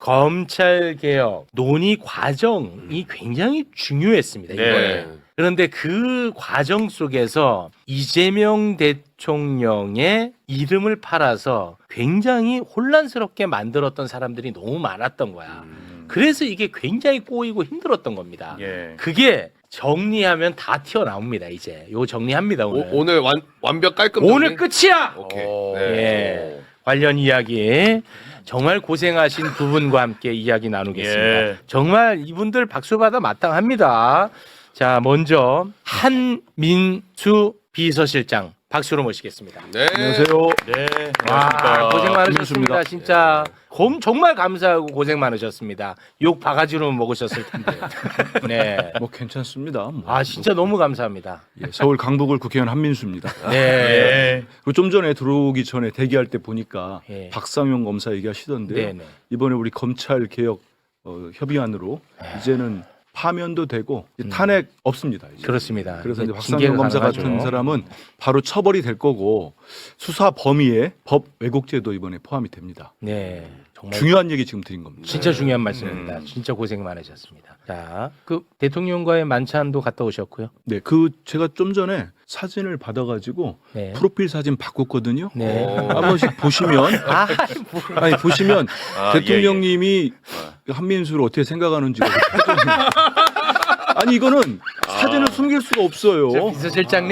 검찰 개혁 논의 과정이 굉장히 중요했습니다. 이번에. 그런데 그 과정 속에서 이재명 대통령의 이름을 팔아서 굉장히 혼란스럽게 만들었던 사람들이 너무 많았던 거야. 그래서 이게 굉장히 꼬이고 힘들었던 겁니다. 그게 정리하면 다 튀어나옵니다. 이제 요 정리합니다. 오늘 완벽 깔끔 오늘 끝이야. 오케이. 예. 관련 이야기 정말 고생하신 두 분과 함께 이야기 나누겠습니다. 정말 이분들 박수 받아 마땅합니다. 자, 먼저 한민수 비서실장 박수로 모시겠습니다. 네. 안녕하세요. 네, 와, 고생 많으셨습니다. 한민수입니다. 진짜 정말 감사하고 고생 많으셨습니다. 욕 바가지로 먹으셨을 텐데요. 네. 뭐 괜찮습니다. 뭐. 아, 진짜 너무 감사합니다. 예, 서울 강북을 국회의원 한민수입니다. 네. 그리고 좀 전에 들어오기 전에 대기할 때 보니까 예. 박상용 검사 얘기하시던데요. 네네. 이번에 우리 검찰 개혁 협의안으로 이제는 파면도 되고 탄핵 없습니다. 이제. 그렇습니다. 그래서 이제 징계가 박상용 검사 가능하죠. 같은 사람은 바로 처벌이 될 거고 수사 범위에 법 왜곡죄도 이번에 포함이 됩니다. 네. 정말 중요한 얘기 지금 드린 겁니다. 진짜 중요한 말씀입니다. 진짜 고생 많으셨습니다. 자, 그 대통령과의 만찬도 갔다 오셨고요. 네, 그 제가 좀 전에 사진을 받아가지고 네. 프로필 사진 바꿨거든요. 네. 한 번씩 보시면 아니 보시면 대통령님이 한민수를 어떻게 생각하는지 아니 이거는 사진을 숨길 수가 없어요. 비서실장님.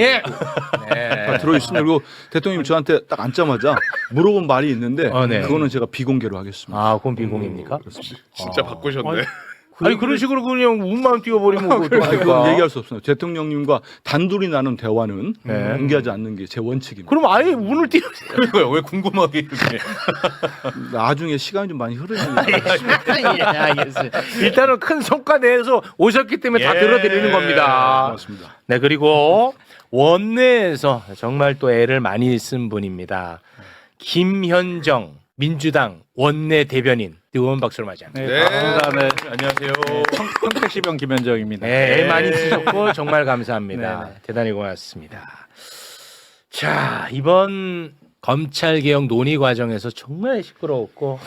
네. 다 들어있습니다. 그리고 대통령님 저한테 딱 앉자마자 물어본 말이 있는데 네. 그거는 제가 비공개로 하겠습니다. 아, 그건 비공입니까? 진짜 바꾸셨네. 아니 그런 식으로 그냥 운만 띄워버리면 아니, 그건 어떡합니까? 얘기할 수 없습니다. 대통령님과 단둘이 나눈 대화는 네. 공개하지 않는 게 제 원칙입니다. 그럼 아예 운을 띄우세요. 그러니까요. 왜 궁금하게 이렇게. 나중에 시간이 좀 많이 흐르니까 예, 알겠어요. 일단은 큰 성과 내에서 오셨기 때문에 다 들어드리는 겁니다. 고맙습니다. 네, 그리고 원내에서 정말 또 애를 많이 쓴 분입니다. 김현정 민주당 원내 대변인 의원 박수로 맞이합니다. 네. 반갑습니다. 네. 안녕하세요. 평택시병 김현정입니다. 네, 애 많이 쓰셨고 정말 감사합니다. 네, 네. 대단히 고맙습니다. 자, 이번 검찰개혁 논의 과정에서 정말 시끄러웠고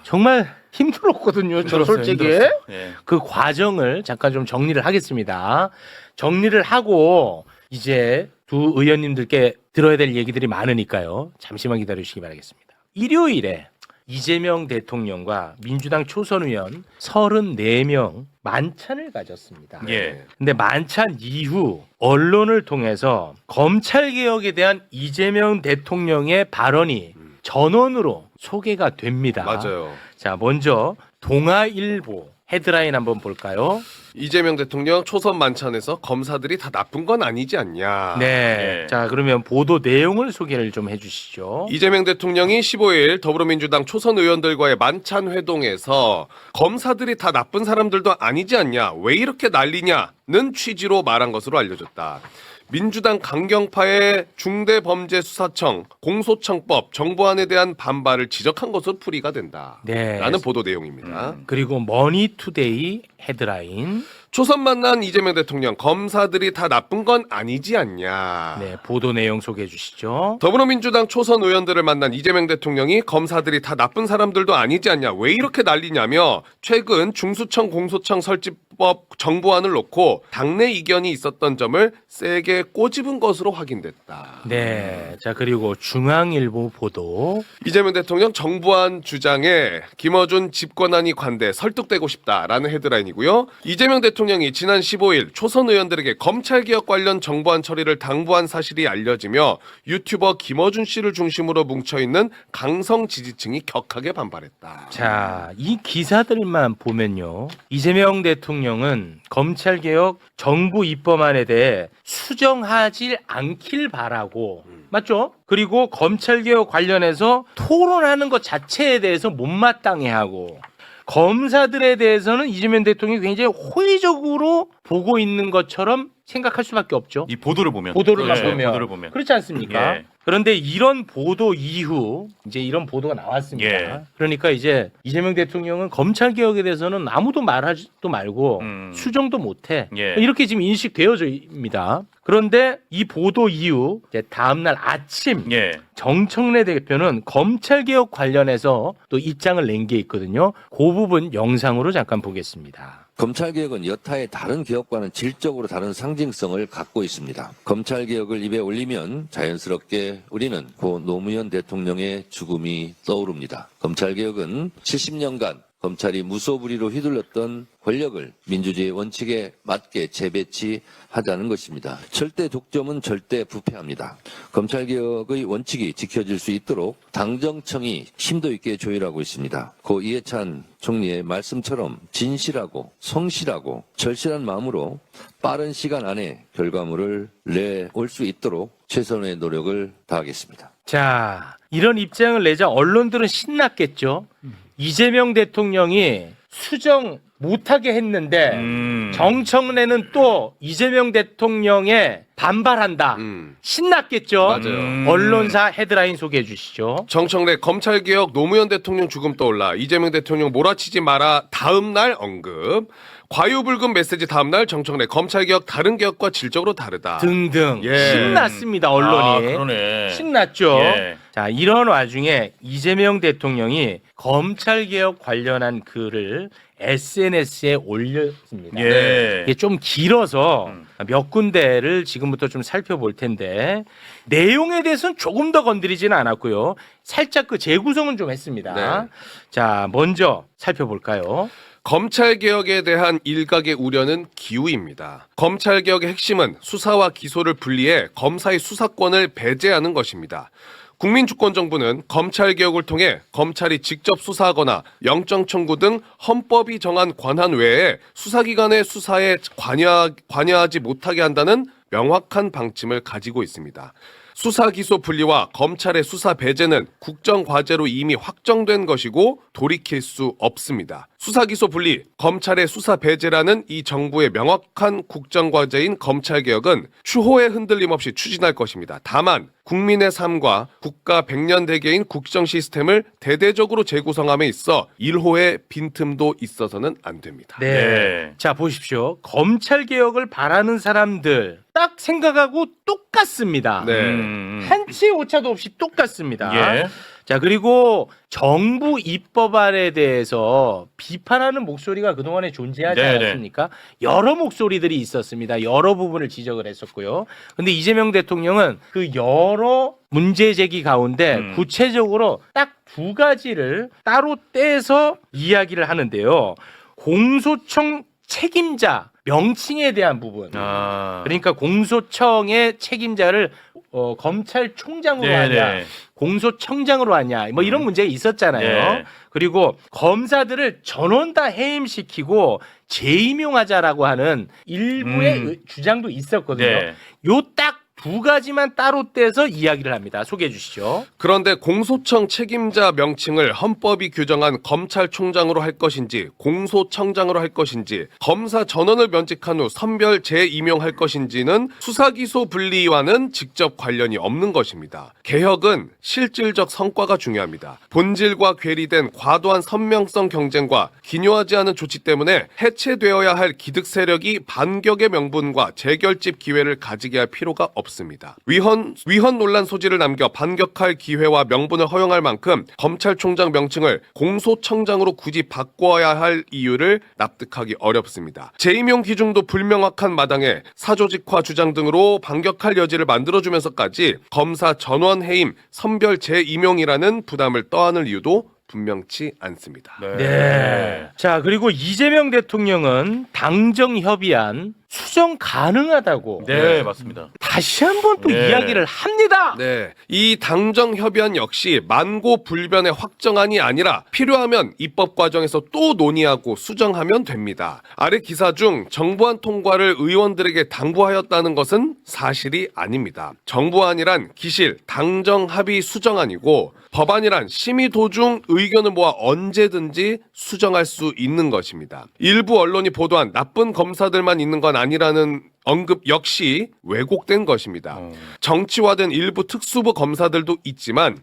정말 힘들었거든요. 저 솔직히 네. 그 과정을 잠깐 좀 정리를 하겠습니다. 정리를 하고 이제 두 의원님들께 들어야 될 얘기들이 많으니까요. 잠시만 기다려주시기 바라겠습니다. 일요일에 이재명 대통령과 민주당 초선 의원 34명 만찬을 가졌습니다. 예. 근데 만찬 이후 언론을 통해서 검찰 개혁에 대한 이재명 대통령의 발언이 전원으로 소개가 됩니다. 맞아요. 자, 먼저 동아일보 헤드라인 한번 볼까요? 이재명 대통령 초선 만찬에서 검사들이 다 나쁜 건 아니지 않냐. 네. 예. 자, 그러면 보도 내용을 소개를 좀 해주시죠. 이재명 대통령이 15일 더불어민주당 초선 의원들과의 만찬 회동에서 검사들이 다 나쁜 사람들도 아니지 않냐, 왜 이렇게 난리냐는 취지로 말한 것으로 알려졌다. 민주당 강경파의 중대범죄수사청, 공소청법, 정보안에 대한 반발을 지적한 것으로 풀이가 된다. 네. 라는 보도 내용입니다. 그리고 머니투데이 헤드라인. 초선 만난 이재명 대통령, 검사들이 다 나쁜 건 아니지 않냐. 네, 보도 내용 소개해 주시죠. 더불어민주당 초선 의원들을 만난 이재명 대통령이 검사들이 다 나쁜 사람들도 아니지 않냐, 왜 이렇게 난리냐며 최근 중수청 공소청 설치법 정보안을 놓고 당내 이견이 있었던 점을 세게 꼬집은 것으로 확인됐다. 네. 자, 그리고 중앙일보 보도. 이재명 대통령 정부안 주장에 김어준 집권안이 관대 설득되고 싶다라는 헤드라인이고요. 이재명 대통령이 지난 15일 초선 의원들에게 검찰개혁 관련 정부안 처리를 당부한 사실이 알려지며 유튜버 김어준 씨를 중심으로 뭉쳐있는 강성 지지층이 격하게 반발했다. 자, 이 기사들만 보면요. 이재명 대통령은 검찰개혁 정부 입법안에 대해 수정하지 않길 바라고 맞죠? 그리고 검찰개혁 관련해서 토론하는 것 자체에 대해서 못마땅해하고 검사들에 대해서는 이재명 대통령이 굉장히 호의적으로 보고 있는 것처럼 생각할 수밖에 없죠. 이 보도를 보면. 보도를 네, 보면. 보도를 보면. 그렇지 않습니까? 예. 그런데 이런 보도 이후 이제 이런 보도가 나왔습니다. 예. 그러니까 이제 이재명 대통령은 검찰 개혁에 대해서는 아무도 말하지도 말고 수정도 못해. 예. 이렇게 지금 인식되어집니다. 그런데 이 보도 이후 이제 다음 날 아침 예. 정청래 대표는 검찰 개혁 관련해서 또 입장을 낸 게 있거든요. 그 부분 영상으로 잠깐 보겠습니다. 검찰개혁은 여타의 다른 개혁과는 질적으로 다른 상징성을 갖고 있습니다. 검찰개혁을 입에 올리면 자연스럽게 우리는 고 노무현 대통령의 죽음이 떠오릅니다. 검찰개혁은 70년간 검찰이 무소불위로 휘둘렀던 권력을 민주주의 원칙에 맞게 재배치하자는 것입니다. 절대 독점은 절대 부패합니다. 검찰개혁의 원칙이 지켜질 수 있도록 당정청이 심도 있게 조율하고 있습니다. 고 이해찬 총리의 말씀처럼 진실하고 성실하고 절실한 마음으로 빠른 시간 안에 결과물을 내올 수 있도록 최선의 노력을 다하겠습니다. 자, 이런 입장을 내자 언론들은 신났겠죠. 이재명 대통령이 수정 못하게 했는데 정청래는 또 이재명 대통령에 반발한다. 신났겠죠. 맞아요. 언론사 헤드라인 소개해 주시죠. 정청래 검찰개혁 노무현 대통령 죽음 떠올라 이재명 대통령 몰아치지 마라 다음 날 언급. 과유불급 메시지 다음 날 정청래 검찰개혁 다른 개혁과 질적으로 다르다. 등등 예. 신났습니다. 아, 언론이. 그러네. 신났죠. 예. 자, 이런 와중에 이재명 대통령이 검찰개혁 관련한 글을 SNS에 올렸습니다. 예. 이게 좀 길어서 몇 군데를 지금부터 좀 살펴볼 텐데 내용에 대해서는 조금 더 건드리지는 않았고요. 살짝 그 재구성은 좀 했습니다. 네. 자, 먼저 살펴볼까요? 검찰개혁에 대한 일각의 우려는 기우입니다. 검찰개혁의 핵심은 수사와 기소를 분리해 검사의 수사권을 배제하는 것입니다. 국민주권정부는 검찰개혁을 통해 검찰이 직접 수사하거나 영장 청구 등 헌법이 정한 권한 외에 수사기관의 수사에 관여하지 못하게 한다는 명확한 방침을 가지고 있습니다. 수사 기소 분리와 검찰의 수사 배제는 국정과제로 이미 확정된 것이고 돌이킬 수 없습니다. 수사 기소 분리, 검찰의 수사 배제라는 이 정부의 명확한 국정과제인 검찰개혁은 추호의 흔들림 없이 추진할 것입니다. 다만 국민의 삶과 국가 백년대계인 국정 시스템을 대대적으로 재구성함에 있어 일호의 빈틈도 있어서는 안 됩니다. 네. 네. 자, 보십시오. 검찰개혁을 바라는 사람들 딱 생각하고 똑같습니다. 네. 한치 오차도 없이 똑같습니다. 예. 자, 그리고 정부 입법안에 대해서 비판하는 목소리가 그동안에 존재하지 네네. 않았습니까? 여러 목소리들이 있었습니다. 여러 부분을 지적을 했었고요. 근데 이재명 대통령은 그 여러 문제 제기 가운데 구체적으로 딱 두 가지를 따로 떼서 이야기를 하는데요. 공소청 책임자 명칭에 대한 부분. 아. 그러니까 공소청의 책임자를 검찰총장으로 하냐, 네네. 공소청장으로 하냐, 뭐 이런 문제가 있었잖아요. 네. 그리고 검사들을 전원 다 해임시키고 재임용하자라고 하는 일부의 주장도 있었거든요. 네. 요 딱 두 가지만 따로 떼서 이야기를 합니다. 소개해 주시죠. 그런데 공소청 책임자 명칭을 헌법이 규정한 검찰총장으로 할 것인지 공소청장으로 할 것인지 검사 전원을 면직한 후 선별 재임용할 것인지는 수사기소 분리와는 직접 관련이 없는 것입니다. 개혁은 실질적 성과가 중요합니다. 본질과 괴리된 과도한 선명성 경쟁과 기묘하지 않은 조치 때문에 해체되어야 할 기득 세력이 반격의 명분과 재결집 기회를 가지게 할 필요가 없습니다. 위헌 논란 소지를 남겨 반격할 기회와 명분을 허용할 만큼 검찰총장 명칭을 공소청장으로 굳이 바꿔야 할 이유를 납득하기 어렵습니다. 재임용 기준도 불명확한 마당에 사조직화 주장 등으로 반격할 여지를 만들어주면서까지 검사 전원 해임, 선별 재임용이라는 부담을 떠안을 이유도 분명치 않습니다. 네. 자, 그리고 이재명 대통령은 당정 협의안 수정 가능하다고 네, 맞습니다. 다시 한번 또 네. 이야기를 합니다. 네, 이 당정 협의안 역시 만고 불변의 확정안이 아니라 필요하면 입법 과정에서 또 논의하고 수정하면 됩니다. 아래 기사 중 정부안 통과를 의원들에게 당부하였다는 것은 사실이 아닙니다. 정부안이란 기실 당정 합의 수정안이고 법안이란 심의 도중 의견을 모아 언제든지 수정할 수 있는 것입니다. 일부 언론이 보도한 나쁜 검사들만 있는 건 아니라는 언급 역시 왜곡된 것입니다. 정치화된 일부 특수부 검사들도 있지만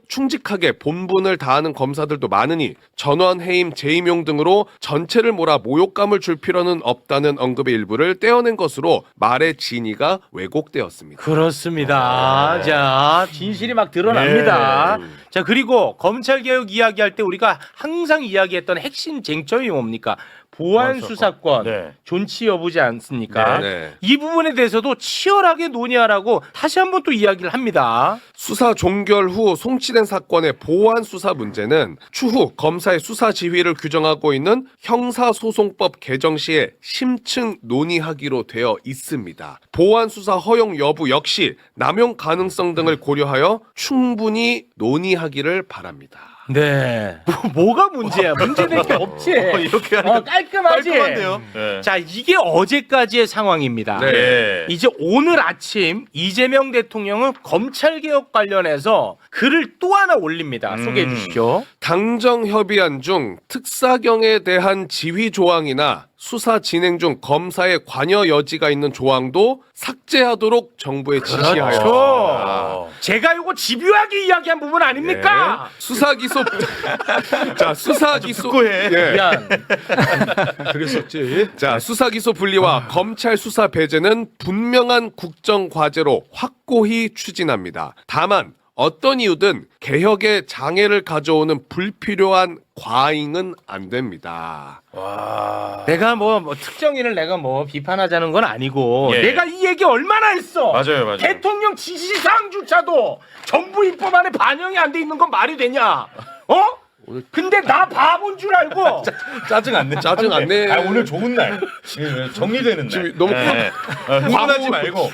충직하게 본분을 다하는 검사들도 많으니 전원 해임, 재임용 등으로 전체를 몰아 모욕감을 줄 필요는 없다는 언급의 일부를 떼어낸 것으로 말의 진위가 왜곡되었습니다. 그렇습니다. 자, 진실이 막 드러납니다. 자, 그리고 검찰개혁 이야기할 때 우리가 항상 이야기했던 핵심 쟁점이 뭡니까? 보안 수사권, 네. 존치 여부지 않습니까? 네. 이 부분에 대해서도 치열하게 논의하라고 다시 한번 또 이야기를 합니다. 수사 종결 후 송치된 사건의 보안 수사 문제는 추후 검사의 수사 지휘를 규정하고 있는 형사소송법 개정 시에 심층 논의하기로 되어 있습니다. 보안 수사 허용 여부 역시 남용 가능성 등을 고려하여 충분히 논의하기를 바랍니다. 네. 뭐가 문제야? 문제될 게 없지. 이렇게 하니까 깔끔하지. 깔끔한데요. 네. 자, 이게 어제까지의 상황입니다. 네. 이제 오늘 아침 이재명 대통령은 검찰개혁 관련해서 글을 또 하나 올립니다. 소개해 주시죠. 당정협의안 중 특사경에 대한 지휘 조항이나 수사 진행 중 검사의 관여 여지가 있는 조항도 삭제하도록 정부에 지시하여 그렇죠. 제가 이거 집요하게 이야기한 부분 아닙니까? 수사기소 자 수사기소 듣고 해. 예. 미안. 그랬었지. 자 수사기소 분리와 검찰 수사 배제는 분명한 국정 과제로 확고히 추진합니다. 다만 어떤 이유든 개혁에 장애를 가져오는 불필요한 과잉은 안 됩니다. 내가 뭐 특정인을 내가 뭐 비판하자는 건 아니고 예. 내가 이 얘기 얼마나 했어. 맞아요. 대통령 지시사항조차도 정부 입법안에 반영이 안 돼 있는 건 말이 되냐? 어? 근데 나 바본 줄 알고 짜증 안 내. 짜증 안 내. 아, 오늘 좋은 날. 정리되는 날. 지금 너무 흥분하지 말고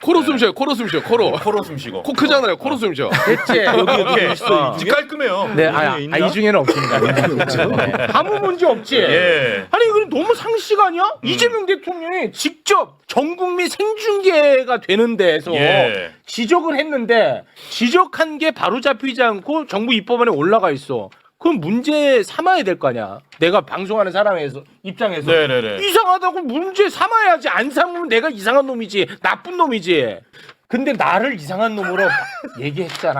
코로 숨 쉬어요. 코로 숨 쉬어. 코로. 코로 숨 쉬고. 코 크잖아요. 코로 숨 쉬어. 대체 이렇게 있어. 깔끔해요. 네, 여기에 있나? 이 중에는 없습니다. 네. 아무 문제 없지. 예. 아니 이거 너무 상식 아니야? 이재명 대통령이 직접 전국민 생중계가 되는 데에서 예. 지적을 했는데 지적한 게 바로 잡히지 않고 정부 입법안에 올라가 있어. 그럼 문제 삼아야 될 거 아니야. 내가 방송하는 사람에서 입장에서 네네네. 이상하다고 문제 삼아야지. 안 삼으면 내가 이상한 놈이지. 나쁜 놈이지. 근데 나를 이상한 놈으로 얘기했잖아.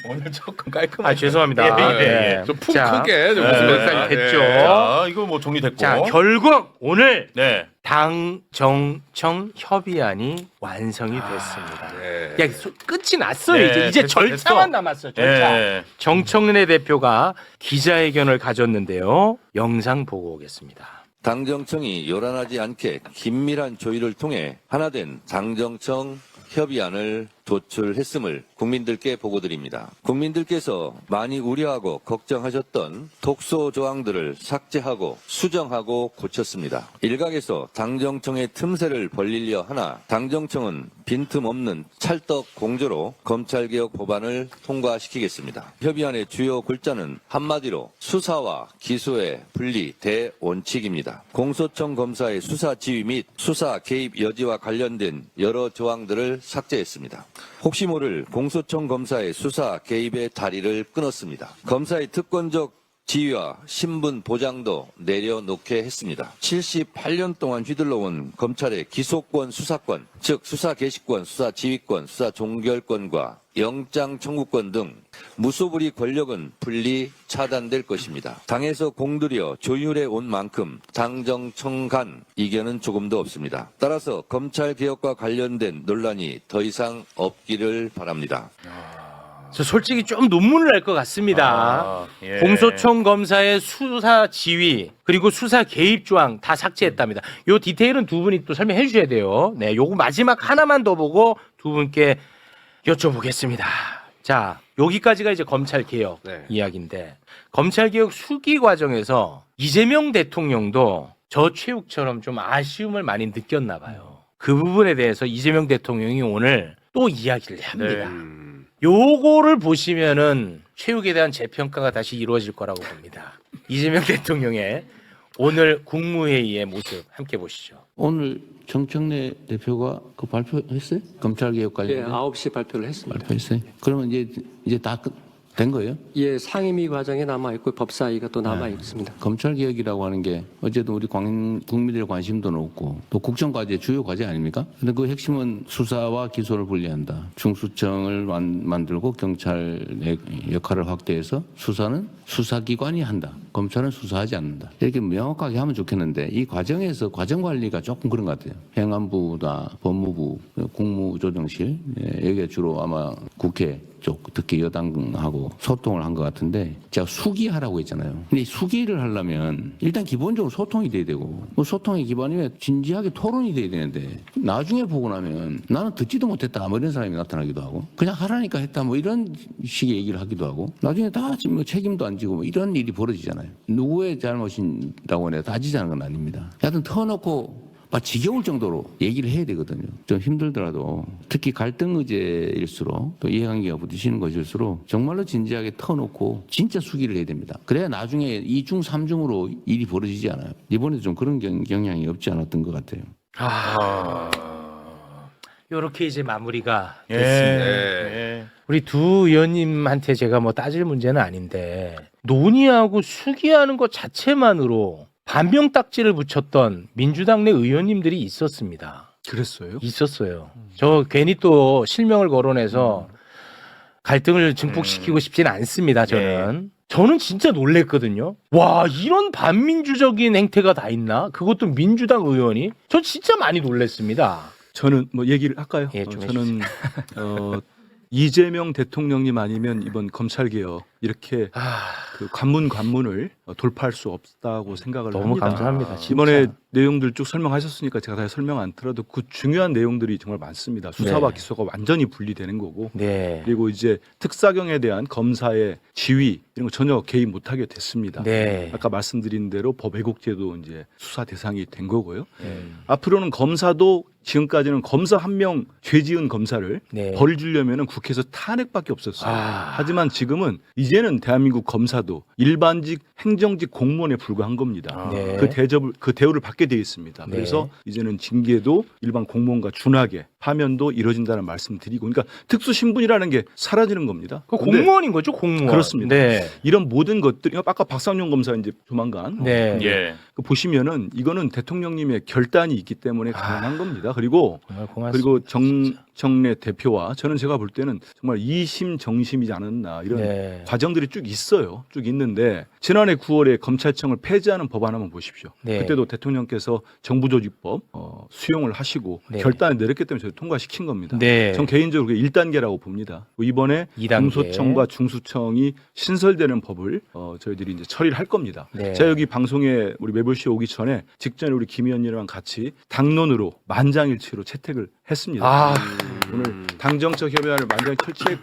오늘 조금 깔끔해. 아 죄송합니다. 예, 예, 네. 좀 푹 자, 크게 좀 무슨 멘트가 됐죠. 자, 이거 뭐 정리됐고. 자 결국 오늘 네. 당정청 협의안이 완성이 됐습니다. 네. 야, 끝이 났어요. 네, 이제 됐어, 절차만 됐어. 남았어요. 절차. 예. 정청래 대표가 기자회견을 가졌는데요. 영상 보고 오겠습니다. 당정청이 요란하지 않게 긴밀한 조율을 통해 하나된 당정청 협의안을 도출했음을 국민들께 보고드립니다. 국민들께서 많이 우려하고 걱정하셨던 독소 조항들을 삭제하고 수정하고 고쳤습니다. 일각에서 당정청의 틈새를 벌리려 하나 당정청은 빈틈없는 찰떡 공조로 검찰개혁 법안을 통과시키겠습니다. 협의안의 주요 골자는 한마디로 수사와 기소의 분리 대원칙입니다. 공소청 검사의 수사 지휘 및 수사 개입 여지와 관련된 여러 조항들을 삭제했습니다. 혹시 모를 공소청 검사의 수사 개입의 다리를 끊었습니다. 검사의 특권적 지위와 신분 보장도 내려놓게 했습니다. 78년 동안 휘둘러온 검찰의 기소권, 수사권, 즉 수사 개시권, 수사 지휘권, 수사 종결권과 영장 청구권 등 무소불위 권력은 분리 차단될 것입니다. 당에서 공들여 조율해 온 만큼 당정청 간 이견은 조금도 없습니다. 따라서 검찰개혁과 관련된 논란이 더 이상 없기를 바랍니다. 저 솔직히 좀 눈물 날 것 같습니다. 예. 공소청 검사의 수사 지휘 그리고 수사 개입 조항 다 삭제했답니다. 요 디테일은 두 분이 또 설명해 주셔야 돼요. 네, 요거 마지막 하나만 더 보고 두 분께 여쭤보겠습니다. 자, 여기까지가 이제 검찰 개혁 네. 이야기인데 검찰 개혁 수기 과정에서 이재명 대통령도 저 최욱처럼 좀 아쉬움을 많이 느꼈나 봐요. 그 부분에 대해서 이재명 대통령이 오늘 또 이야기를 합니다. 요거를 보시면은 최욱에 대한 재평가가 다시 이루어질 거라고 봅니다. 이재명 대통령의 오늘 국무회의의 모습 함께 보시죠. 오늘 정청래 대표가 그 발표했어요? 검찰개혁 예, 관련 9시 발표를 했습니다. 발표했어요. 그러면 이제 다 된 거예요? 예, 상임위 과정에 남아 있고 법사위가 또 남아 있습니다. 검찰 개혁이라고 하는 게 어쨌든 우리 국민들의 관심도 높고 또 국정과제 주요 과제 아닙니까? 근데 그 핵심은 수사와 기소를 분리한다. 중수청을 만들고 경찰의 역할을 확대해서 수사는 수사기관이 한다. 검찰은 수사하지 않는다. 이렇게 명확하게 하면 좋겠는데 이 과정에서 과정 관리가 조금 그런 것 같아요. 행안부나 법무부, 국무조정실 여기가 주로 아마 국회 쪽 특히 여당하고 소통을 한 것 같은데 제가 수기하라고 했잖아요. 근데 이 수기를 하려면 일단 기본적으로 소통이 돼야 되고 뭐 소통의 기반이면 진지하게 토론이 돼야 되는데 나중에 보고 나면 나는 듣지도 못했다 뭐 이런 사람이 나타나기도 하고 그냥 하라니까 했다 뭐 이런 식의 얘기를 하기도 하고 나중에 다 뭐 책임도 안 지고 뭐 이런 일이 벌어지잖아요. 누구의 잘못이라고 내가 따지자는 건 아닙니다. 하여튼 터놓고 막 지겨울 정도로 얘기를 해야 되거든요. 좀 힘들더라도 특히 갈등 의제일수록 또 이해관계가 부딪히는 것일수록 정말로 진지하게 터놓고 진짜 수기를 해야 됩니다. 그래야 나중에 2중, 3중으로 일이 벌어지지 않아요. 이번에도 좀 그런 경향이 없지 않았던 것 같아요. 이렇게 이제 마무리가 예. 됐습니다. 예. 우리 두 의원님한테 제가 뭐 따질 문제는 아닌데 논의하고 수기하는 것 자체만으로 반명딱지를 붙였던 민주당 내 의원님들이 있었습니다. 그랬어요? 있었어요. 저 괜히 또 실명을 거론해서 갈등을 증폭시키고 싶지는 않습니다. 저는. 저는 진짜 놀랬거든요. 와, 이런 반민주적인 행태가 다 있나? 그것도 민주당 의원이? 전 진짜 많이 놀랬습니다. 저는 뭐 얘기를 할까요? 예, 좀 저는 이재명 대통령님 아니면 이번 검찰개혁 이렇게 그 관문을 돌파할 수 없다고 생각을 너무 합니다. 감사합니다. 진짜. 이번에 내용들 쭉 설명하셨으니까 제가 다 설명 안 틀어도 그 중요한 내용들이 정말 많습니다. 수사와 네. 기소가 완전히 분리되는 거고 네. 그리고 이제 특사경에 대한 검사의 지위 이런 거 전혀 개입 못하게 됐습니다. 네. 아까 말씀드린 대로 법 왜곡죄도 이제 수사 대상이 된 거고요. 앞으로는 검사도 지금까지는 검사 한 명 죄 지은 검사를 네. 벌 주려면은 국회에서 탄핵밖에 없었어요. 아. 하지만 지금은 이제는 대한민국 검사도 일반직 행정직 공무원에 불과한 겁니다. 네. 그 대우를 받게 돼 있습니다. 네. 그래서 이제는 징계도 일반 공무원과 준하게 파면도 이루어진다는 말씀드리고, 그러니까 특수 신분이라는 게 사라지는 겁니다. 그 근데 공무원인 거죠, 공무원. 그렇습니다. 네. 이런 모든 것들이 아까 박상용 검사 이제 조만간 네. 예. 그 보시면은 이거는 대통령님의 결단이 있기 때문에 가능한 겁니다. 그리고 정말 고맙습니다. 그리고 정청래 대표와 저는 제가 볼 때는 정말 이심정심이지 않았나 이런 네. 과정들이 쭉 있어요. 쭉 있는데 지난해 9월에 검찰청을 폐지하는 법안 한번 보십시오. 네. 그때도 대통령께서 정부조직법 수용을 하시고 네. 결단을 내렸기 때문에 저희 통과시킨 겁니다. 네. 전 개인적으로 1단계라고 봅니다. 이번에 2단계. 공소청과 중수청이 신설되는 법을 저희들이 이제 처리를 할 겁니다. 네. 제가 여기 방송에 우리 매불쇼 오기 전에 직전에 우리 김 의원님이랑 같이 당론으로 만장일치로 채택을 했습니다. 아. 오늘 당정적 협의안을 만장일치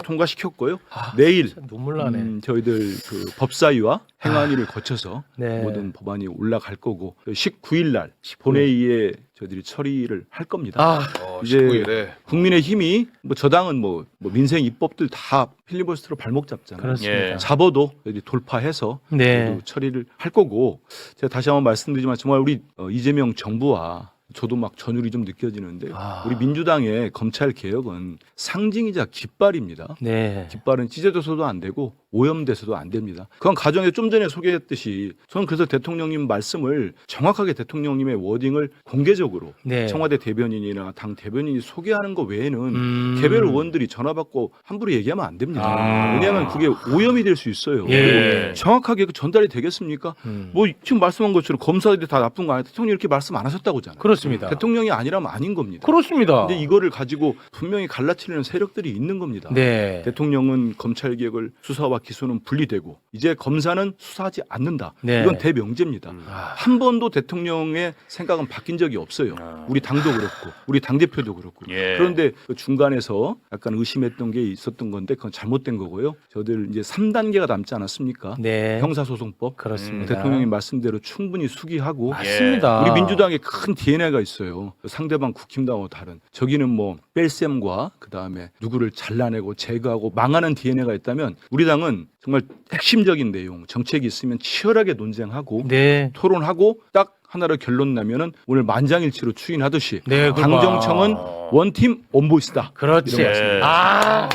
통과시켰고요. 내일 진짜 눈물 나네. 저희들 그 법사위와 행안위를 거쳐서 네. 모든 법안이 올라갈 거고 19일 날 본회의에 저희들이 처리를 할 겁니다. 아, 이제 19일에 국민의힘이 뭐 저당은 뭐 민생 입법들 다 필리버스터로 발목 잡잖아요. 그렇습니다. 예. 잡아도 여기 돌파해서 네. 저희도 처리를 할 거고 제가 다시 한번 말씀드리지만 정말 우리 이재명 정부와 저도 막 전율이 좀 느껴지는데 우리 민주당의 검찰 개혁은 상징이자 깃발입니다. 네. 깃발은 찢어져서도 안 되고 오염돼서도 안 됩니다. 그건 가정에 좀 전에 소개했듯이 저는 그래서 대통령님 말씀을 정확하게 대통령님의 워딩을 공개적으로 네. 청와대 대변인이나 당 대변인이 소개하는 것 외에는 개별 의원들이 전화 받고 함부로 얘기하면 안 됩니다. 왜냐하면 그게 오염이 될 수 있어요. 예. 그리고 정확하게 그 전달이 되겠습니까? 뭐 지금 말씀한 것처럼 검사들이 다 나쁜 거 아니야? 대통령이 이렇게 말씀 안 하셨다고잖아요. 그렇습니다. 대통령이 아니라면 아닌 겁니다. 그렇습니다. 근데 이거를 가지고 분명히 갈라치려는 세력들이 있는 겁니다. 네. 대통령은 검찰 개혁을 수사와 기소는 분리되고 이제 검사는 수사하지 않는다. 네. 이건 대명제입니다. 한 번도 대통령의 생각은 바뀐 적이 없어요. 우리 당도 그렇고 우리 당대표도 그렇고. 예. 그런데 그 중간에서 약간 의심했던 게 있었던 건데 그건 잘못된 거고요. 저들 이제 3단계가 남지 않았습니까? 네. 형사소송법. 그렇습니다. 대통령님 말씀대로 충분히 수기하고 맞습니다. 우리 민주당에 큰 DNA가 있어요. 상대방 국힘당하고 다른. 저기는 뭐 뺄셈과 그다음에 누구를 잘라내고 제거하고 망하는 DNA가 있다면 우리 당은 정말 핵심적인 내용, 정책이 있으면 치열하게 논쟁하고 네. 토론하고 딱 하나로 결론 나면은 오늘 만장일치로 추인하듯이 네, 당정청은 원팀 원보이스다. 그렇지. 이런 것 같습니다. 아,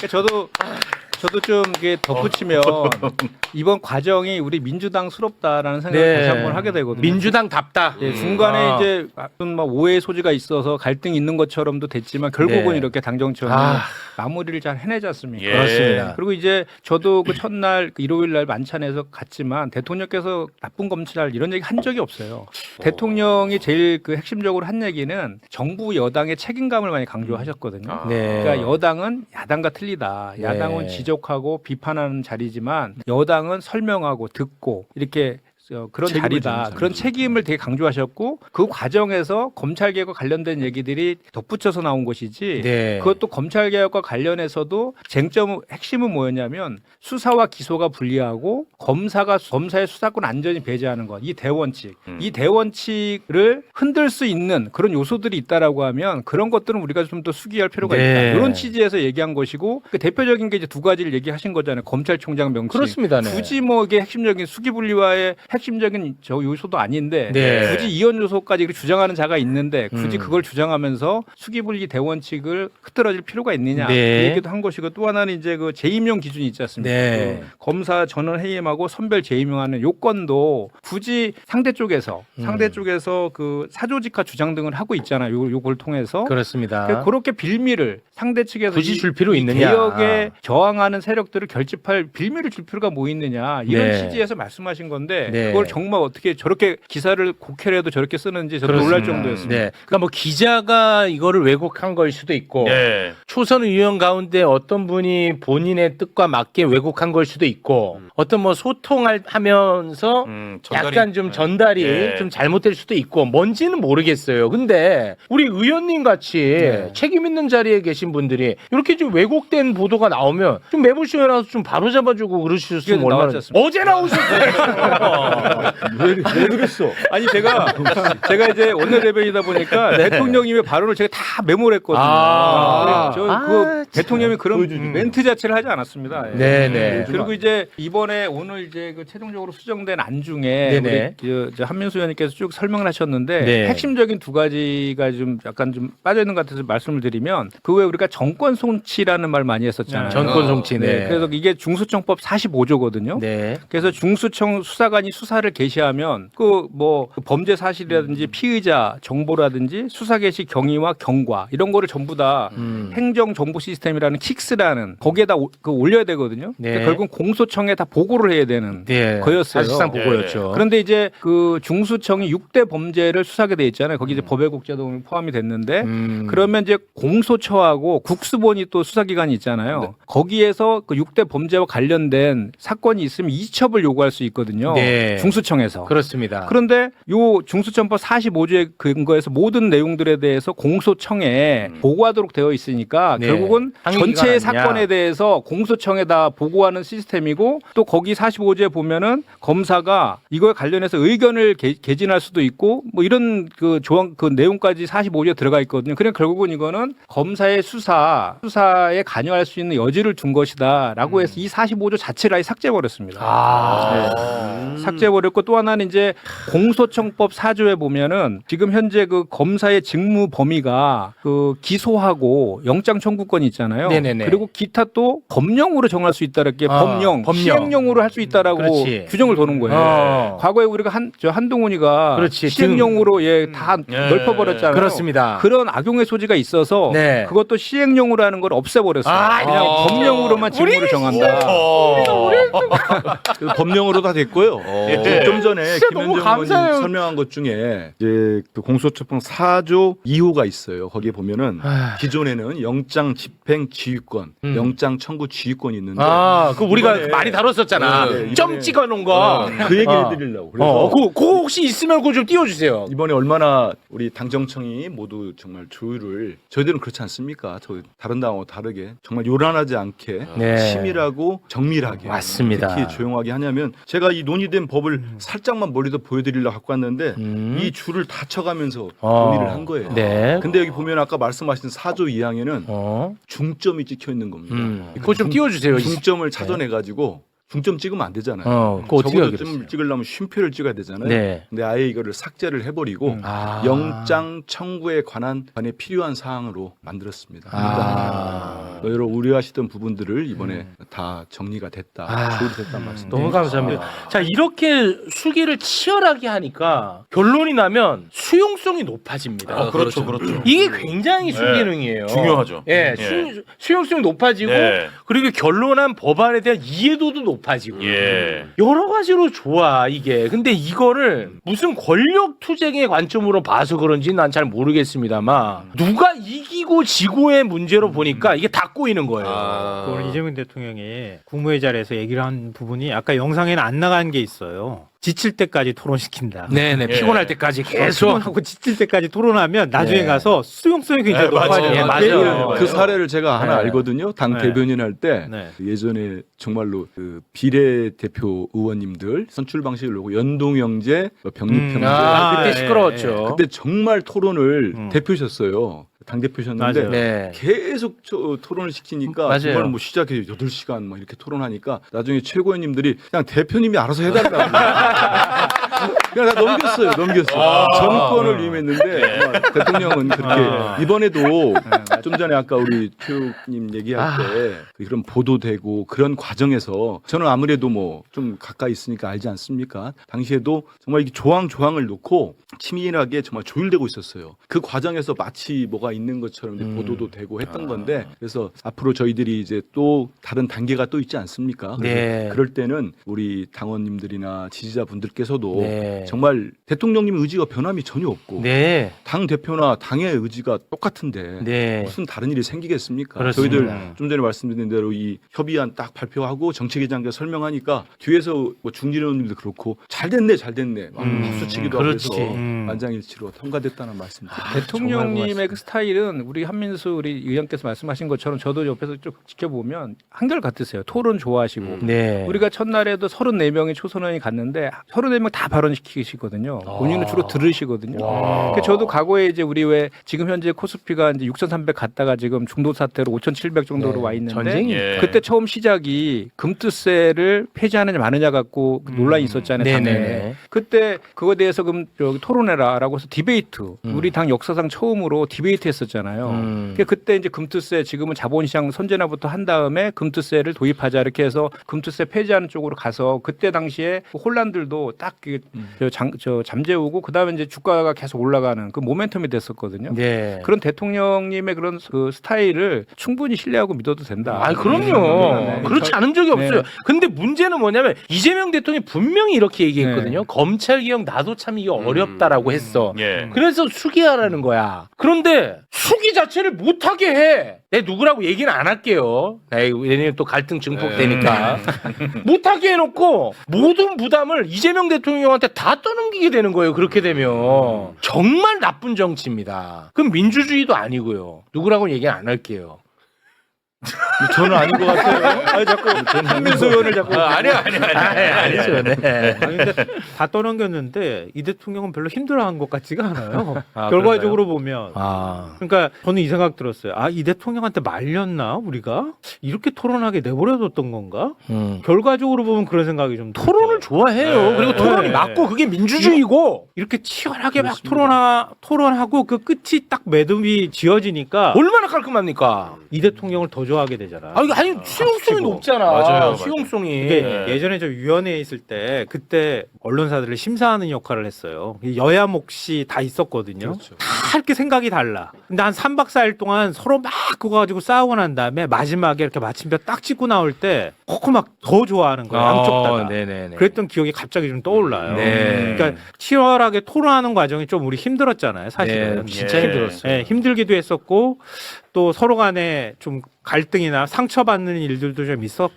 저도 저도 좀 이게 덧붙이면 이번 과정이 우리 민주당스럽다라는 생각을 네. 다시 한번 하게 되거든요. 민주당답다. 예, 중간에 아. 이제 어떤 막 오해의 소지가 있어서 갈등이 있는 것처럼도 됐지만 결국은 네. 이렇게 당정청이 아. 마무리를 잘 해내지 않습니까? 예. 그렇습니다. 그리고 이제 저도 그 첫날 그 일요일 날 만찬에서 갔지만 대통령께서 나쁜 검찰 이런 얘기 한 적이 없어요. 대통령이 제일 그 핵심적으로 한 얘기는 정부 여당의 책임감을 많이 강조하셨거든요. 네. 그러니까 여당은 야당과 틀리다. 야당은 네. 지적하고 비판하는 자리지만 여당은 설명하고 듣고 이렇게 그런 책임을 자리다. 지는 그런 자리죠. 책임을 되게 강조하셨고 그 과정에서 검찰개혁과 관련된 얘기들이 덧붙여서 나온 것이지 네. 그것도 검찰개혁과 관련해서도 쟁점 핵심은 뭐였냐면 수사와 기소가 분리하고 검사의 수사권 안전이 배제하는 것. 이 대원칙. 이 대원칙을 흔들 수 있는 그런 요소들이 있다라고 하면 그런 것들은 우리가 좀 더 수기할 필요가 네. 있다. 이런 취지에서 얘기한 것이고 그 대표적인 게 이제 두 가지를 얘기하신 거잖아요. 검찰총장 명칭. 그렇습니다. 네. 굳이 뭐 이게 핵심적인 수기 분리와의 핵심적인 저 요소도 아닌데 네. 굳이 이원 요소까지 주장하는 자가 있는데 굳이 음. 그걸 주장하면서 수기 분리 대원칙을 흐트러질 필요가 있느냐 네. 그 얘기도 한 것이고 또 하나는 이제 그 재임용 기준이 있지 않습니까? 네. 그 검사 전원 해임하고 선별 재임용하는 요건도 굳이 상대 쪽에서 그 사조직화 주장 등을 하고 있잖아요. 요걸 통해서 그렇습니다. 그렇게 빌미를 상대 측에서 굳이 이- 줄 필요 이 있느냐. 개혁에 저항하는 세력들을 결집할 빌미를 줄 필요가 뭐 있느냐 이런 네. 취지에서 말씀하신 건데 네. 그걸 정말 어떻게 저렇게 기사를 곡해라도 저렇게 쓰는지 저도 놀랄 정도였습니다. 네. 그러니까 뭐 기자가 이거를 왜곡한 걸 수도 있고 네. 초선 의원 가운데 어떤 분이 본인의 뜻과 맞게 왜곡한 걸 수도 있고 어떤 뭐 소통을 하면서 약간 좀 전달이 예. 좀 잘못될 수도 있고 뭔지는 모르겠어요. 근데 우리 의원님 같이 네. 책임 있는 자리에 계신 분들이 이렇게 좀 왜곡된 보도가 나오면 좀 매불쇼에 나와서 좀 바로 잡아주고 그러셨으면 이게 얼마나 나왔지 않습니까? 어제 나오셨어요. 왜 그랬어? 아니 제가 이제 원내대변이다 보니까 대통령님의 발언을 제가 다 메모를 했거든요. 아. 그 참. 대통령이 그런 멘트 자체를 하지 않았습니다. 예. 네네. 그리고 이제 이번에 오늘 이제 그 최종적으로 수정된 안 중에 네네. 우리 저 한민수 의원님께서 쭉 설명을 하셨는데 네. 핵심적인 두 가지가 좀 약간 좀 빠져 있는 것 같아서 말씀을 드리면 그 외에 우리가 정권 송치라는 말 많이 했었잖아요. 전권 송치네. 네. 그래서 이게 중수청법 45조거든요. 네. 그래서 중수청 수사관이 수사를 개시하면 그 뭐 범죄 사실이라든지 피의자 정보라든지 수사 개시 경위와 경과 이런 거를 전부 다 행정 정보 시스템이라는 킥스라는 거기에다 올려야 되거든요. 네. 그러니까 결국은 공소청에 다 보고를 해야 되는 네. 거였어요. 사실상 보고였죠. 그런데 이제 그 중수청이 6대 범죄를 수사하게 돼 있잖아요. 거기 이제 법외국제도 포함이 됐는데 그러면 이제 공소처하고 국수본이 또 수사기관이 있잖아요. 거기에서 그 6대 범죄와 관련된 사건이 있으면 이첩을 요구할 수 있거든요. 네. 중수청에서. 그렇습니다. 그런데 요 중수청법 45조의 근거에서 모든 내용들에 대해서 공소청에 보고하도록 되어 있으니까 네. 결국은 항의기관 전체의 아니냐. 사건에 대해서 공소청에다 보고하는 시스템이고 또 거기 45조에 보면은 검사가 이거에 관련해서 의견을 개진할 수도 있고 뭐 이런 그 조항 그 내용까지 45조에 들어가 있거든요. 그러니까 결국은 이거는 검사의 수사에 관여할 수 있는 여지를 둔 것이다라고 해서 이 45조 자체를 아예 삭제해버렸습니다. 삭제해버렸고 또 하나는 이제 공소청법 4조에 보면은 지금 현재 그 검사의 직무 범위가 그 기소하고 영장 청구권이 있잖아요. 네네네. 그리고 기타 또 법령으로 정할 수 있다는 게 법령, 시행령으로 할 수 있다라고 그렇지. 규정을 도는 거예요. 과거에 우리가 한동훈이가 그렇지. 시행령으로 다 넓혀버렸잖아요. 그렇습니다. 그런 악용의 소지가 있어서 네. 그것도 시행령으로 하는 걸 없애버렸어요. 그냥 법령으로만 직무를 정한다. 그 법령으로 다 됐고요. 좀 전에 너무 김현정 감사해요. 의원님 설명한 것 중에 이제 그 공소처법 4조 2호가 있어요. 거기에 보면은 기존에는 영장 집행 지휘권, 영장 청구 지휘권이 있는데 그 우리가 이번에- 많이 다뤘었잖아. 네, 점 이번에- 찍어놓은 거. 그 얘기 해드리려고. 그래서 그거 혹시 있으면 그거 좀 띄워주세요. 이번에 얼마나 우리 당정청이 모두 정말 조율을 저희들은 그렇지 않습니까? 저 다른 당하고 다르게 정말 요란하지 않게 네. 치밀하고 정밀하게 맞습니다. 특히 조용하게 하냐면 제가 이 논의된 법을 살짝만 멀리서 보여드리려고 갖고 왔는데 이 줄을 다 쳐가면서 논의를 한 거예요. 네. 근데 여기 보면 아까 말씀하신 4조 2항에는 중점이 찍혀 있는 겁니다. 그거 좀 띄워주세요. 중점을 찾아내 가지고 중점 찍으면 안 되잖아요. 그거 어떻게 적어도 하겠어요? 좀 찍으려면 쉼표를 찍어야 되잖아요. 네. 근데 아예 이거를 삭제를 해버리고 아. 영장 청구에 관해 필요한 사항으로 만들었습니다. 아. 여러 우려하시던 부분들을 이번에 다 정리가 됐다, 아. 조율됐다는 말씀. 너무 감사합니다. 자, 이렇게 수기를 치열하게 하니까 결론이 나면 수용성이 높아집니다. 그렇죠. 이게 굉장히 순기능이에요. 중요하죠. 예, 예. 수용성이 높아지고 네. 그리고 결론한 법안에 대한 이해도도 높아지고 예. 여러 가지로 좋아 이게. 근데 이거를 무슨 권력 투쟁의 관점으로 봐서 그런지 난 잘 모르겠습니다만 누가 이기고 지고의 문제로 보니까 이게 다 꼬이는 거예요. 오늘 이재명 대통령이 국무회의 자리에서 얘기를 한 부분이 아까 영상에는 안 나간 게 있어요. 지칠 때까지 토론시킨다. 네네, 피곤할 때까지 계속. 피곤하고 지칠 때까지 토론하면 나중에 네. 가서 수용성이 굉장히 높아져요. 예, 맞아요. 그 사례를 제가 하나 네. 알거든요. 당 네. 대변인 할 때 네. 예전에 정말로 그 비례대표 의원님들 선출 방식을 놓고 연동형제, 병립형제 그때 예, 시끄러웠죠. 그때 정말 토론을 음. 대표셨어요. 당 대표셨는데 맞아요. 네. 계속 토론을 시키니까 맞아요. 정말 뭐 시작해 8시간 막 이렇게 토론하니까 나중에 최고위원님들이 그냥 대표님이 알아서 해달라고 그냥 다 넘겼어요. 정권을 위임했는데 대통령은 그렇게 이번에도 좀 전에 아까 우리 최욱님 얘기할 때 그런 보도되고 그런 과정에서 저는 아무래도 뭐 좀 가까이 있으니까 알지 않습니까? 당시에도 정말 이게 조항을 놓고 치밀하게 정말 조율되고 있었어요. 그 과정에서 마치 뭐가 있는 것처럼 이제 보도도 되고 했던 건데 그래서 앞으로 저희들이 이제 또 다른 단계가 또 있지 않습니까? 그래서 네. 그럴 때는 우리 당원님들이나 지지자분들께서도 네. 정말 대통령님 의지가 변함이 전혀 없고 네. 당 대표나 당의 의지가 똑같은데 네. 무슨 다른 일이 생기겠습니까? 그렇습니다. 저희들 좀 전에 말씀드린 대로 이 협의안 딱 발표하고 정책위장께 설명하니까 뒤에서 뭐 중진의원님도 그렇고 잘 됐네 막 박수치기도 하고 그렇지. 해서 만장일치로 통과됐다는 말씀 드립니다. 대통령님의 그 스타일은 우리 한민수 우리 의원께서 말씀하신 것처럼 저도 옆에서 쭉 지켜보면 한결 같으세요. 토론 좋아하시고. 네. 우리가 첫날에도 34명의 초선의원이 갔는데 34명 다 발언시키시거든요. 본인은 주로 들으시거든요. 그러니까 저도 과거에 이제 우리 왜 지금 현재 코스피가 이제 6,300 갔다가 지금 중도 사태로 5,700 정도로 네. 와 있는데 전쟁이 예. 그때 처음 시작이 금투세를 폐지하느냐 마느냐 갖고 그 논란이 있었잖아요. 당에. 네네. 그때 그거에 대해서 그럼 저기 토론해라라고 해서 디베이트 우리 당 역사상 처음으로 디베이트 했었잖아요. 그러니까 그때 이제 금투세 지금은 자본시장 선진화부터 한 다음에 금투세를 도입하자 이렇게 해서 금투세 폐지하는 쪽으로 가서 그때 당시에 혼란들도 딱 잠재우고 그다음에 이제 주가가 계속 올라가는 그 모멘텀이 됐었거든요. 네. 그런 대통령님의 그런 그 스타일을 충분히 신뢰하고 믿어도 된다. 아, 그럼요. 네. 그렇지 않은 적이 없어요. 근데 문제는 뭐냐면 이재명 대통령이 분명히 이렇게 얘기했거든요. 검찰 개혁 나도 참 이게 어렵다라고 했어. 예. 그래서 수기하라는 거야. 그런데 수기 자체를 못하게 해. 내 누구라고 얘기는 안 할게요. 얘네는 또 갈등 증폭되니까. 못하게 해놓고 모든 부담을 이재명 대통령한테 다 떠넘기게 되는 거예요. 그렇게 되면. 정말 나쁜 정치입니다. 그럼 민주주의도 아니고요. 누구라고 얘기는 안 할게요. 저는 아닌 것 같아요. 아니, 자꾸 한민수 의원을 자꾸 아니죠. 네. 아니, 근데 다 떠넘겼는데 이 대통령은 별로 힘들어한 것 같지가 않아요. 아, 결과적으로 보면. 아. 그러니까 저는 이 생각 들었어요. 아, 이 대통령한테 말렸나 우리가? 이렇게 토론하게 내버려뒀던 건가? 결과적으로 보면 그런 생각이 좀 토론을 좋아해요. 그리고 토론이 네. 맞고 그게 민주주의고 이렇게 치열하게 막 토론하고 그 끝이 딱 매듭이 지어지니까 얼마나 깔끔합니까? 이 대통령을 더 좋아하게 되잖아. 아니 수용성이 높잖아. 맞아요. 수용성이. 이게 네. 예전에 저 위원회에 있을 때 그때 언론사들을 심사하는 역할을 했어요. 여야 몫이 다 있었거든요. 다 이렇게 생각이 달라. 근데 한 3박 4일 동안 서로 막 그거 가지고 싸우고 난 다음에 마지막에 이렇게 마침표 딱 찍고 나올 때 코코 막 더 좋아하는 거야. 양쪽 다. 네네네. 그랬던 기억이 갑자기 좀 떠올라요. 네. 그러니까 치열하게 토론하는 과정이 좀 우리 힘들었잖아요. 사실은. 네, 진짜 예. 힘들었어요. 예, 힘들기도 했었고 또 서로 간에 좀 갈등이나 상처받는 일들도 좀 있었단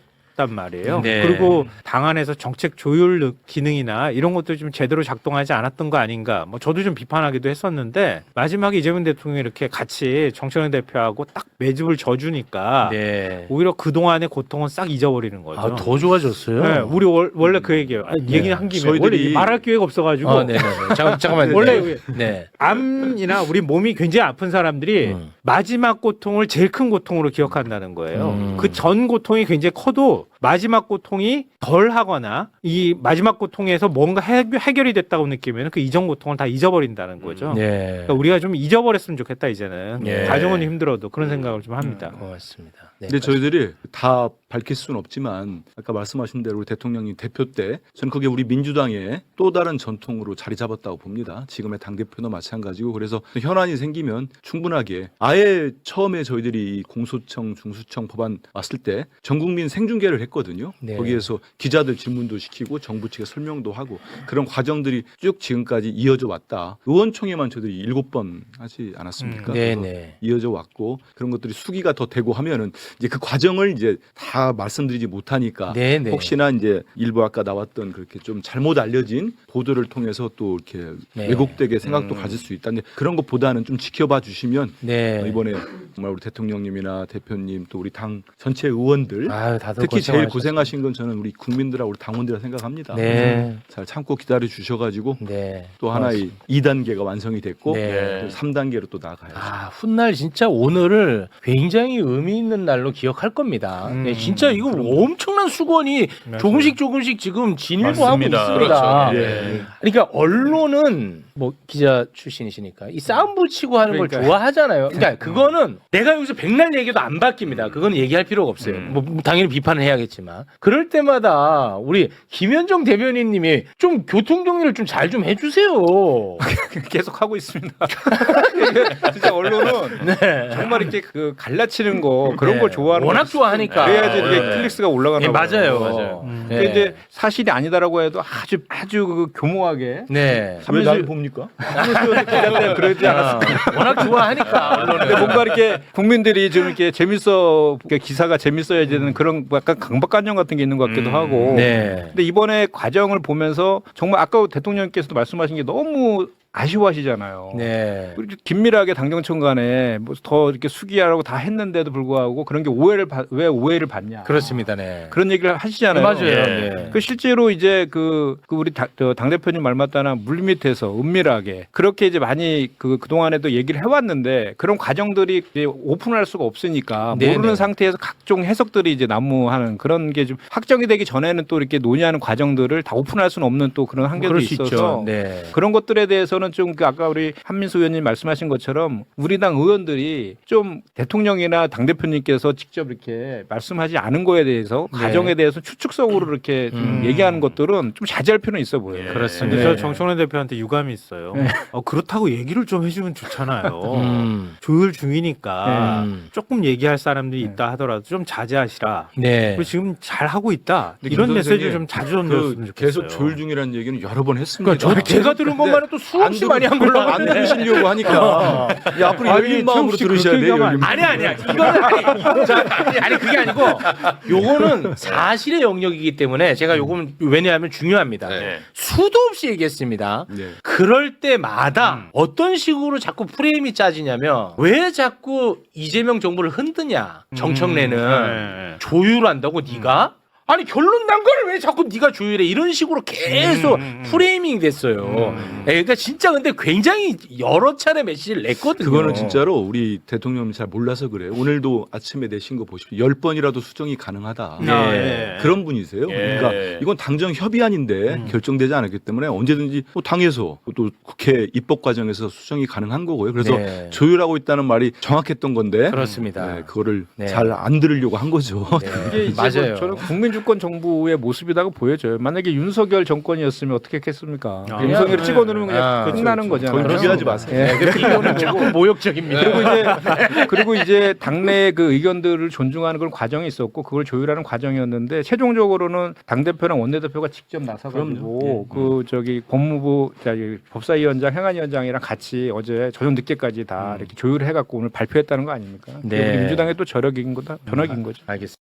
말이에요. 네. 그리고 당 안에서 정책 조율 기능이나 이런 것도 좀 제대로 작동하지 않았던 거 아닌가. 뭐 저도 좀 비판하기도 했었는데 마지막에 이재명 대통령이 이렇게 같이 정청래 대표하고 딱 매듭을 져주니까 네. 오히려 그동안의 고통은 싹 잊어버리는 거죠. 아, 더 좋아졌어요. 네, 우리 원래 그 얘기예요. 얘기는 한 김에 저희들이- 원래 말할 기회가 없어가지고 네네. 잠깐만요. 원래 네. 암이나 우리 몸이 굉장히 아픈 사람들이 마지막 고통을 제일 큰 고통으로 기억한다는 거예요. 그 전 고통이 굉장히 커도 마지막 고통이 덜 하거나 이 마지막 고통에서 뭔가 해결이 됐다고 느끼면 그 이전 고통을 다 잊어버린다는 거죠. 네. 그러니까 우리가 좀 잊어버렸으면 좋겠다 이제는. 예. 가정은 힘들어도 그런 생각을 좀 합니다. 고맙습니다. 네. 근데 저희들이 다 밝힐 수는 없지만 아까 말씀하신 대로 우리 대통령님 대표 때 저는 그게 우리 민주당의 또 다른 전통으로 자리 잡았다고 봅니다. 지금의 당대표도 마찬가지고 그래서 현안이 생기면 충분하게 아예 처음에 저희들이 이 공소청 중수청 법안 왔을 때 전국민 생중계를 했거든요. 네. 거기에서 기자들 질문도 시키고 정부 측에 설명도 하고 그런 과정들이 쭉 지금까지 이어져 왔다. 의원총회만 저희들이 7번 하지 않았습니까? 그래서 네네. 이어져 왔고 그런 것들이 수기가 더 되고 하면은 이제 그 과정을 이제 다 말씀드리지 못하니까 네네. 혹시나 이제 일부 아까 나왔던 그렇게 좀 잘못 알려진 보도를 통해서 또 이렇게 네. 왜곡되게 생각도 가질 수 있다는데 그런 것보다는 좀 지켜봐 주시면 네. 이번에 정말 우리 대통령님이나 대표님 또 우리 당 전체 의원들 아유, 다들 특히 제일 고생하셨습니다. 고생하신 건 저는 우리 국민들하고 우리 당원들이라 생각합니다. 네. 잘 참고 기다려 주셔가지고 네. 또 하나의 2단계가 완성이 됐고 네. 3단계로 또 나아가야죠. 아, 훗날 진짜 오늘을 굉장히 의미 있는 날로 기억할 겁니다. 네, 진짜 이거 엄청난 수건이 조금씩 지금 진일보하고 맞습니다. 있습니다. 그렇죠. 예. 그러니까 언론은 뭐 기자 출신이시니까 이 싸움 붙이고 하는 걸 좋아하잖아요. 그러니까 그거는 내가 여기서 백날 얘기해도 안 바뀝니다. 그건 얘기할 필요가 없어요. 뭐 당연히 비판을 해야겠지만 그럴 때마다 우리 김현정 대변인님이 좀 교통 정리를 좀 잘 좀 해주세요. 계속 하고 있습니다. 진짜 언론은 네. 정말 이렇게 그 갈라치는 거 그런 네. 걸 좋아하는 워낙 거 좋아하니까. 그래야지 이게 네. 클릭수가 올라가나 네, 맞아요, 봐요. 맞아요. 근데 네. 이제 사실이 아니다라고 해도 아주 그 교모하게 네. 왜 날 봅니까? 기자들 그러지 않았을까. 워낙 좋아하니까 근데 언론은. 뭔가 이렇게 국민들이 좀 이렇게 기사가 재밌어야 되는 그런 뭐 약간 강박관념 같은 게 있는 것 같기도 하고. 네. 근데 이번에 과정을 보면서 정말 아까 대통령께서도 말씀하신 게 너무 아쉬워하시잖아요. 네. 우리 긴밀하게 당정청 간에 뭐 더 이렇게 수기하라고 다 했는데도 불구하고 그런 게 왜 오해를 받냐. 그렇습니다. 네. 그런 얘기를 하시잖아요. 맞아요. 예. 네. 그 실제로 이제 그 우리 당 대표님 말 맞다나 물밑에서 은밀하게 그렇게 이제 많이 그동안에도 얘기를 해왔는데 그런 과정들이 이제 오픈할 수가 없으니까 네네. 모르는 상태에서 각종 해석들이 이제 난무하는 그런 게 좀 확정이 되기 전에는 또 이렇게 논의하는 과정들을 다 오픈할 수는 없는 또 그런 한계도 그럴 수 있어서 있죠. 네. 그런 것들에 대해서는 좀 아까 우리 한민수 의원님 말씀하신 것처럼 우리 당 의원들이 좀 대통령이나 당 대표님께서 직접 이렇게 말씀하지 않은 거에 대해서 네. 가정에 대해서 추측성으로 이렇게 좀 얘기하는 것들은 좀 자제할 필요는 있어 보여요. 그렇습니다. 근데 저 네. 정청래 대표한테 유감이 있어요. 그렇다고 얘기를 좀 해주면 좋잖아요. 조율 중이니까 조금 얘기할 사람들이 있다 하더라도 좀 자제하시라. 네. 그리고 지금 잘 하고 있다. 근데 이런 김 메시지를 선생님, 좀 자주 전달했으면 좋겠어요. 계속 조율 중이라는 얘기는 여러 번 했습니다. 그러니까 제가 들은 것만 해도 수없이 많이 한 걸로 안 아는데. 들으시려고 하니까 야, 앞으로 열린 마음으로 들으셔야 돼요. 열린 마음. 아니야. 이거는 아니 그게 아니고 요거는 사실의 영역이기 때문에 제가 요거는 왜냐하면 중요합니다. 네. 수도 없이 얘기했습니다. 네. 그럴 때마다 어떤 식으로 자꾸 프레임이 짜지냐면 왜 자꾸 이재명 정부를 흔드냐 정청래는 네. 조율한다고 네가 아니 결론 난 거를 왜 자꾸 네가 조율해 이런 식으로 계속 프레이밍 됐어요. 예, 그러니까 진짜 근데 굉장히 여러 차례 메시지를 냈거든요. 그거는 진짜로 우리 대통령이 잘 몰라서 그래요. 오늘도 아침에 내신 거 보십시오. 10번이라도 수정이 가능하다. 네. 그런 분이세요. 그러니까 이건 당정 협의안인데 결정되지 않았기 때문에 언제든지 또 당에서 또 국회 입법 과정에서 수정이 가능한 거고요. 그래서 네. 조율하고 있다는 말이 정확했던 건데 그렇습니다. 네, 그거를 네. 잘 안 들으려고 한 거죠. 이게 이제 맞아요. 뭐 저는 국민주권 정부의 모습이라고 보여져요. 만약에 윤석열 정권이었으면 어떻게 했겠습니까? 윤석열을 찍어 누르면 그냥 끝나는 거잖아요. 거의 비교하지 마세요. 예. 이거는 조금 모욕적입니다. 그리고 이제 당내 그 의견들을 존중하는 그런 과정이 있었고 그걸 조율하는 과정이었는데 최종적으로는 당 대표랑 원내 대표가 직접 나서가지고 그 저기 법무부 법사위원장, 행안위원장이랑 같이 어제 저녁 늦게까지 다 이렇게 조율해갖고 오늘 발표했다는 거 아닙니까? 네. 우리 민주당의 또 저력인 거다, 변혁인 거죠. 알겠습니다.